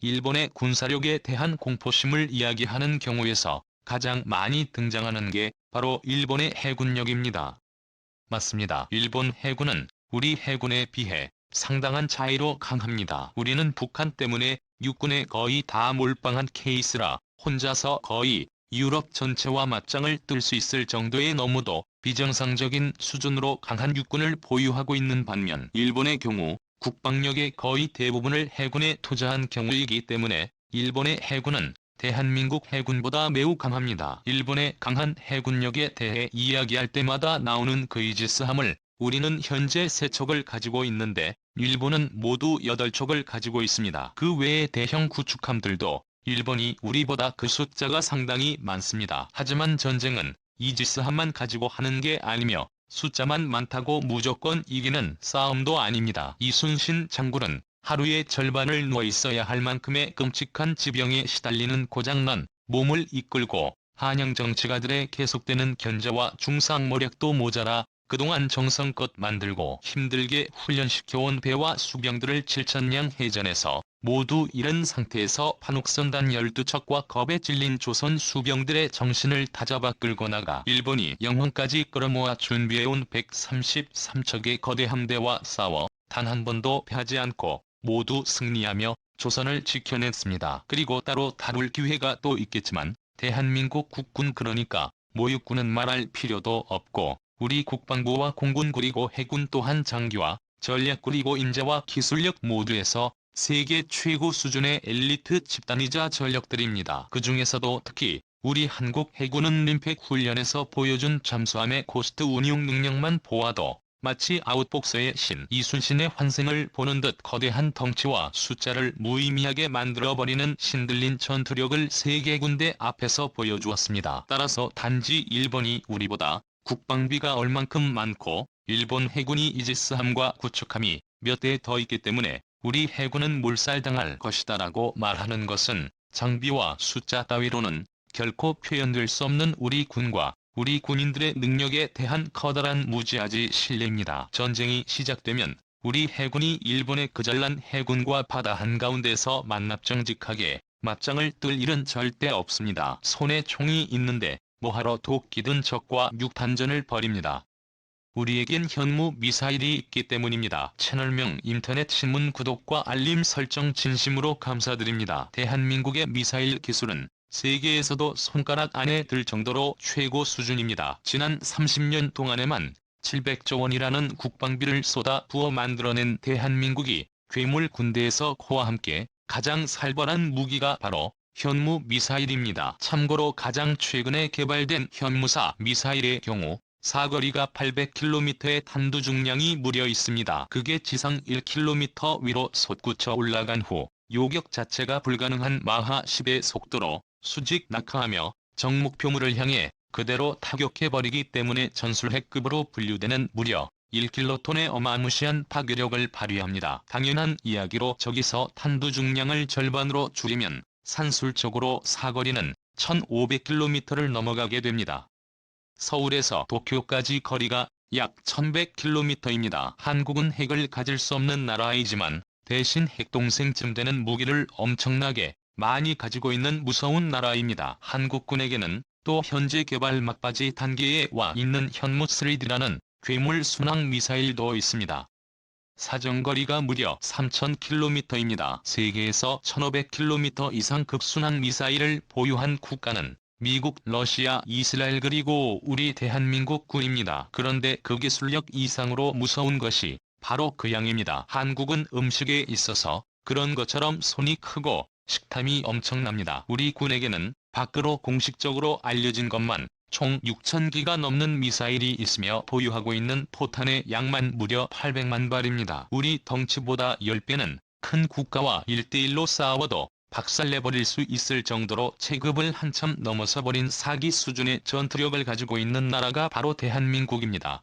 일본의 군사력에 대한 공포심을 이야기하는 경우에서 가장 많이 등장하는 게 바로 일본의 해군력입니다. 맞습니다. 일본 해군은 우리 해군에 비해 상당한 차이로 강합니다. 우리는 북한 때문에 육군에 거의 다 몰빵한 케이스라 혼자서 거의 유럽 전체와 맞짱을 뜰 수 있을 정도의 너무도 비정상적인 수준으로 강한 육군을 보유하고 있는 반면 일본의 경우 국방력의 거의 대부분을 해군에 투자한 경우이기 때문에 일본의 해군은 대한민국 해군보다 매우 강합니다. 일본의 강한 해군력에 대해 이야기할 때마다 나오는 그 이지스함을 우리는 현재 3척을 가지고 있는데 일본은 모두 8척을 가지고 있습니다. 그 외의 대형 구축함들도 일본이 우리보다 그 숫자가 상당히 많습니다. 하지만 전쟁은 이지스함만 가지고 하는 게 아니며 숫자만 많다고 무조건 이기는 싸움도 아닙니다. 이순신 장군은 하루의 절반을 누워 있어야 할 만큼의 끔찍한 지병에 시달리는 고장난 몸을 이끌고 한양 정치가들의 계속되는 견제와 중상모략도 모자라 그동안 정성껏 만들고 힘들게 훈련시켜온 배와 수병들을 7,000량 해전에서 모두 잃은 상태에서 판옥선단 12척과 겁에 질린 조선 수병들의 정신을 다잡아 끌고 나가 일본이 영흥까지 끌어모아 준비해온 133척의 거대 함대와 싸워 단 한 번도 패하지 않고 모두 승리하며 조선을 지켜냈습니다. 그리고 따로 다룰 기회가 또 있겠지만 대한민국 국군 그러니까 모육군은 말할 필요도 없고 우리 국방부와 공군 그리고 해군 또한 장기와 전략 그리고 인재와 기술력 모두에서 세계 최고 수준의 엘리트 집단이자 전력들입니다. 그 중에서도 특히 우리 한국 해군은 림팩 훈련에서 보여준 잠수함의 코스트 운용 능력만 보아도 마치 아웃복서의 신 이순신의 환생을 보는 듯 거대한 덩치와 숫자를 무의미하게 만들어버리는 신들린 전투력을 세계 군대 앞에서 보여주었습니다. 따라서 단지 일본이 우리보다 국방비가 얼만큼 많고 일본 해군이 이지스함과 구축함이 몇 대 더 있기 때문에 우리 해군은 몰살당할 것이다라고 말하는 것은 장비와 숫자 따위로는 결코 표현될 수 없는 우리 군과 우리 군인들의 능력에 대한 커다란 무지하지 신뢰입니다. 전쟁이 시작되면 우리 해군이 일본의 그 잘난 해군과 바다 한가운데서 만납정직하게 맞짱을 뜰 일은 절대 없습니다. 손에 총이 있는데 뭐하러 도끼든 적과 육탄전을 벌입니다. 우리에겐 현무 미사일이 있기 때문입니다. 채널명 인터넷 신문 구독과 알림 설정 진심으로 감사드립니다. 대한민국의 미사일 기술은 세계에서도 손가락 안에 들 정도로 최고 수준입니다. 지난 30년 동안에만 700조 원이라는 국방비를 쏟아 부어 만들어낸 대한민국이 괴물 군대에서 코와 함께 가장 살벌한 무기가 바로 현무 미사일입니다. 참고로 가장 최근에 개발된 현무사 미사일의 경우 사거리가 800km의 탄두 중량이 무려 있습니다. 그게 지상 1km 위로 솟구쳐 올라간 후 요격 자체가 불가능한 마하 10의 속도로 수직 낙하하며 적목표물을 향해 그대로 타격해버리기 때문에 전술핵급으로 분류되는 무려 1킬로톤의 어마무시한 파괴력을 발휘합니다. 당연한 이야기로 저기서 탄두 중량을 절반으로 줄이면 산술적으로 사거리는 1500km를 넘어가게 됩니다. 서울에서 도쿄까지 거리가 약 1100km입니다. 한국은 핵을 가질 수 없는 나라이지만 대신 핵동생쯤 되는 무기를 엄청나게 많이 가지고 있는 무서운 나라입니다. 한국군에게는 또 현재 개발 막바지 단계에 와 있는 현무3D라는 괴물 순항 미사일도 있습니다. 사정거리가 무려 3000km입니다. 세계에서 1500km 이상 급순항 미사일을 보유한 국가는 미국, 러시아, 이스라엘 그리고 우리 대한민국 군입니다. 그런데 그 기술력 이상으로 무서운 것이 바로 그 양입니다. 한국은 음식에 있어서 그런 것처럼 손이 크고 식탐이 엄청납니다. 우리 군에게는 밖으로 공식적으로 알려진 것만 총 6,000기가 넘는 미사일이 있으며 보유하고 있는 포탄의 양만 무려 800만 발입니다. 우리 덩치보다 10배는 큰 국가와 1대1로 싸워도 박살내버릴 수 있을 정도로 체급을 한참 넘어서버린 사기 수준의 전투력을 가지고 있는 나라가 바로 대한민국입니다.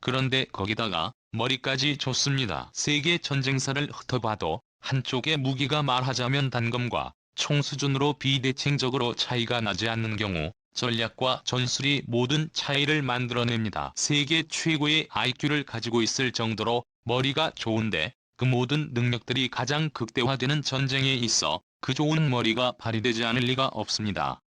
그런데 거기다가 머리까지 좋습니다. 세계 전쟁사를 훑어봐도 한쪽의 무기가 말하자면 단검과 총 수준으로 비대칭적으로 차이가 나지 않는 경우 전략과 전술이 모든 차이를 만들어냅니다. 세계 최고의 IQ를 가지고 있을 정도로 머리가 좋은데 그 모든 능력들이 가장 극대화되는 전쟁에 있어 그 좋은 머리가 발휘되지 않을 리가 없습니다.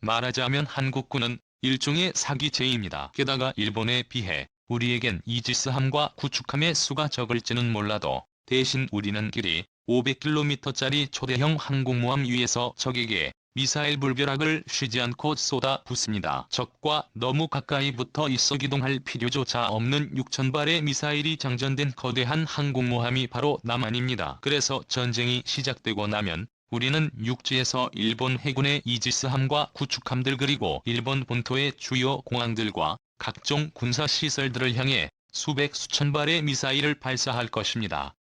말하자면 한국군은 일종의 사기체입니다. 게다가 일본에 비해 우리에겐 이지스함과 구축함의 수가 적을지는 몰라도 대신 우리는 길이 500km짜리 초대형 항공모함 위에서 적에게 미사일 불벼락을 쉬지 않고 쏟아 붓습니다. 적과 너무 가까이 붙어 있어 기동할 필요조차 없는 6,000발의 미사일이 장전된 거대한 항공모함이 바로 남한입니다. 그래서 전쟁이 시작되고 나면 우리는 육지에서 일본 해군의 이지스함과 구축함들 그리고 일본 본토의 주요 공항들과 각종 군사시설들을 향해 수백 수천 발의 미사일을 발사할 것입니다.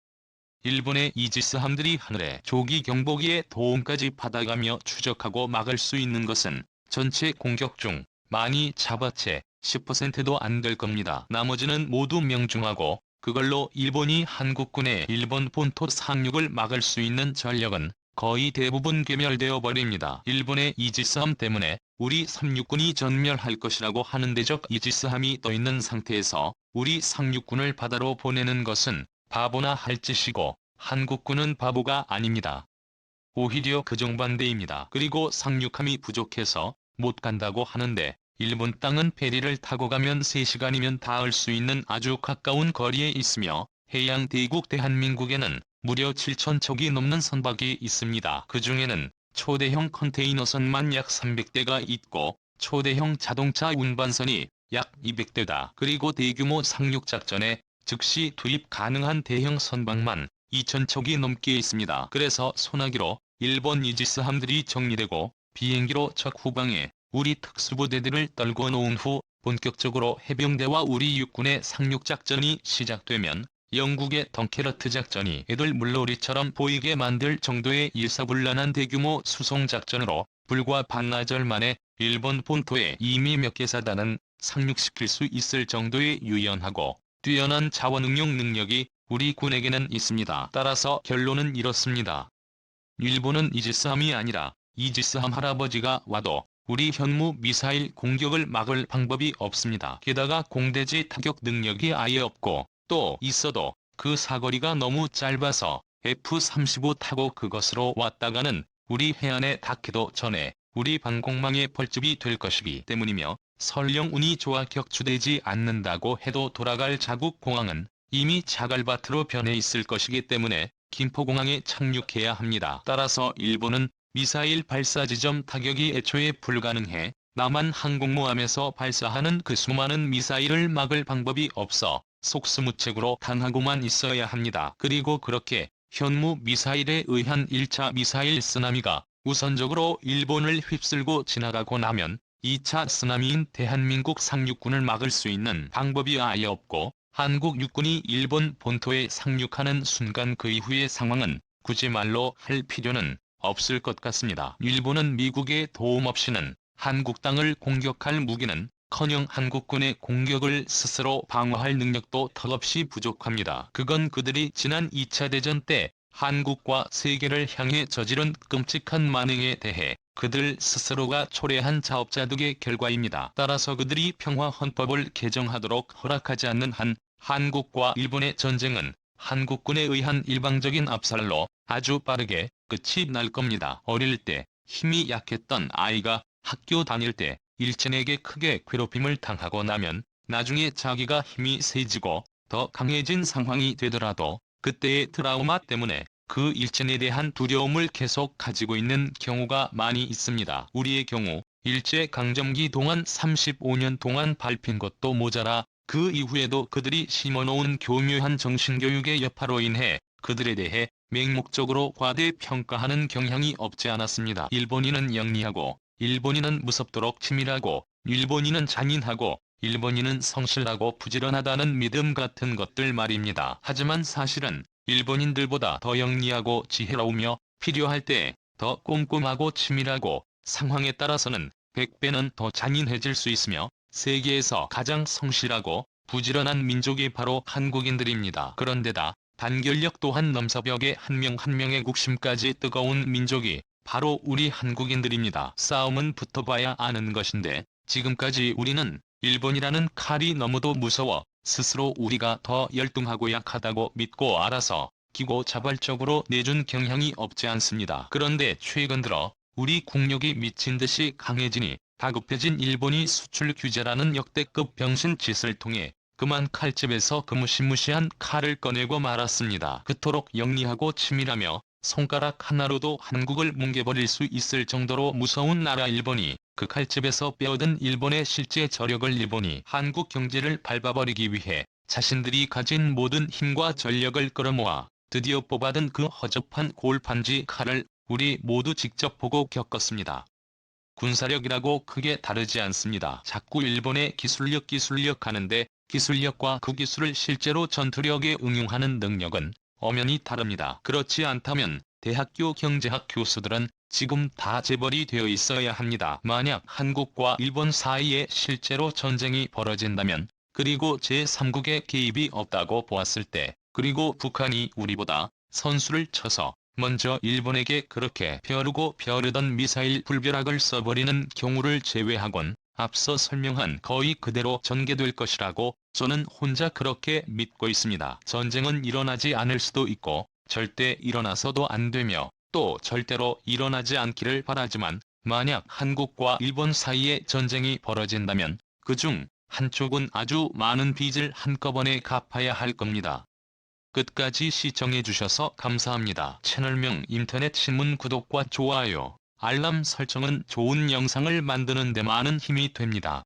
일본의 이지스함들이 하늘에 조기 경보기의 도움까지 받아가며 추적하고 막을 수 있는 것은 전체 공격 중 많이 잡아채 10%도 안 될 겁니다. 나머지는 모두 명중하고 그걸로 일본이 한국군의 일본 본토 상륙을 막을 수 있는 전력은 거의 대부분 괴멸되어 버립니다. 일본의 이지스함 때문에 우리 상륙군이 전멸할 것이라고 하는데 적 이지스함이 떠있는 상태에서 우리 상륙군을 바다로 보내는 것은 바보나 할 짓이고 한국군은 바보가 아닙니다. 오히려 그 정반대입니다. 그리고 상륙함이 부족해서 못 간다고 하는데 일본 땅은 페리를 타고 가면 3시간이면 닿을 수 있는 아주 가까운 거리에 있으며 해양 대국 대한민국에는 무려 7,000척이 넘는 선박이 있습니다. 그 중에는 초대형 컨테이너선만 약 300대가 있고 초대형 자동차 운반선이 약 200대다. 그리고 대규모 상륙작전에 즉시 투입 가능한 대형 선박만 2,000척이 넘게 있습니다. 그래서 소나기로 일본 이지스함들이 정리되고 비행기로 적 후방에 우리 특수부대들을 떨궈 놓은 후 본격적으로 해병대와 우리 육군의 상륙작전이 시작되면 영국의 덩케르트 작전이 애들 물놀이처럼 보이게 만들 정도의 일사불란한 대규모 수송작전으로 불과 반나절 만에 일본 본토에 이미 몇 개 사단은 상륙시킬 수 있을 정도의 유연하고 뛰어난 자원응용 능력이 우리 군에게는 있습니다. 따라서 결론은 이렇습니다. 일본은 이지스함이 아니라 이지스함 할아버지가 와도 우리 현무 미사일 공격을 막을 방법이 없습니다. 게다가 공대지 타격 능력이 아예 없고 또 있어도 그 사거리가 너무 짧아서 F-35 타고 그것으로 왔다가는 우리 해안에 닿기도 전에 우리 방공망에 벌집이 될 것이기 때문이며 설령 운이 좋아 격추되지 않는다고 해도 돌아갈 자국 공항은 이미 자갈밭으로 변해 있을 것이기 때문에 김포공항에 착륙해야 합니다. 따라서 일본은 미사일 발사 지점 타격이 애초에 불가능해 남한 항공모함에서 발사하는 그 수많은 미사일을 막을 방법이 없어 속수무책으로 당하고만 있어야 합니다. 그리고 그렇게 현무 미사일에 의한 1차 미사일 쓰나미가 우선적으로 일본을 휩쓸고 지나가고 나면 2차 쓰나미인 대한민국 상륙군을 막을 수 있는 방법이 아예 없고 한국 육군이 일본 본토에 상륙하는 순간 그 이후의 상황은 굳이 말로 할 필요는 없을 것 같습니다. 일본은 미국의 도움 없이는 한국 땅을 공격할 무기는커녕 한국군의 공격을 스스로 방어할 능력도 턱없이 부족합니다. 그건 그들이 지난 2차 대전 때 한국과 세계를 향해 저지른 끔찍한 만행에 대해 그들 스스로가 초래한 자업자득의 결과입니다. 따라서 그들이 평화헌법을 개정하도록 허락하지 않는 한 한국과 일본의 전쟁은 한국군에 의한 일방적인 압살로 아주 빠르게 끝이 날 겁니다. 어릴 때 힘이 약했던 아이가 학교 다닐 때 일진에게 크게 괴롭힘을 당하고 나면 나중에 자기가 힘이 세지고 더 강해진 상황이 되더라도 그때의 트라우마 때문에 그 일진에 대한 두려움을 계속 가지고 있는 경우가 많이 있습니다. 우리의 경우 일제강점기 동안 35년 동안 밟힌 것도 모자라 그 이후에도 그들이 심어놓은 교묘한 정신교육의 여파로 인해 그들에 대해 맹목적으로 과대평가하는 경향이 없지 않았습니다. 일본인은 영리하고 일본인은 무섭도록 치밀하고 일본인은 잔인하고 일본인은 성실하고 부지런하다는 믿음 같은 것들 말입니다. 하지만 사실은 일본인들보다 더 영리하고 지혜로우며 필요할 때 더 꼼꼼하고 치밀하고 상황에 따라서는 100배는 더 잔인해질 수 있으며 세계에서 가장 성실하고 부지런한 민족이 바로 한국인들입니다. 그런데다 단결력 또한 넘사벽에 한 명 한 명의 국심까지 뜨거운 민족이 바로 우리 한국인들입니다. 싸움은 붙어봐야 아는 것인데 지금까지 우리는 일본이라는 칼이 너무도 무서워 스스로 우리가 더 열등하고 약하다고 믿고 알아서 기고자발적으로 내준 경향이 없지 않습니다. 그런데 최근 들어 우리 국력이 미친 듯이 강해지니 다급해진 일본이 수출 규제라는 역대급 병신 짓을 통해 그만 칼집에서 그 무시무시한 칼을 꺼내고 말았습니다. 그토록 영리하고 치밀하며 손가락 하나로도 한국을 뭉개버릴 수 있을 정도로 무서운 나라 일본이 그 칼집에서 빼어든 일본의 실제 저력을 일본이 한국 경제를 밟아버리기 위해 자신들이 가진 모든 힘과 전력을 끌어모아 드디어 뽑아든 그 허접한 골판지 칼을 우리 모두 직접 보고 겪었습니다. 군사력이라고 크게 다르지 않습니다. 자꾸 일본의 기술력 하는데 기술력과 그 기술을 실제로 전투력에 응용하는 능력은 엄연히 다릅니다. 그렇지 않다면 대학교 경제학 교수들은 지금 다 재벌이 되어 있어야 합니다. 만약 한국과 일본 사이에 실제로 전쟁이 벌어진다면, 그리고 제3국의 개입이 없다고 보았을 때, 그리고 북한이 우리보다 선수를 쳐서 먼저 일본에게 그렇게 벼르고 벼르던 미사일 불벼락을 써버리는 경우를 제외하곤 앞서 설명한 거의 그대로 전개될 것이라고 저는 혼자 그렇게 믿고 있습니다. 전쟁은 일어나지 않을 수도 있고 절대 일어나서도 안 되며 또 절대로 일어나지 않기를 바라지만, 만약 한국과 일본 사이에 전쟁이 벌어진다면 그중 한쪽은 아주 많은 빚을 한꺼번에 갚아야 할 겁니다. 끝까지 시청해주셔서 감사합니다. 채널명 인터넷 신문 구독과 좋아요, 알람 설정은 좋은 영상을 만드는 데 많은 힘이 됩니다.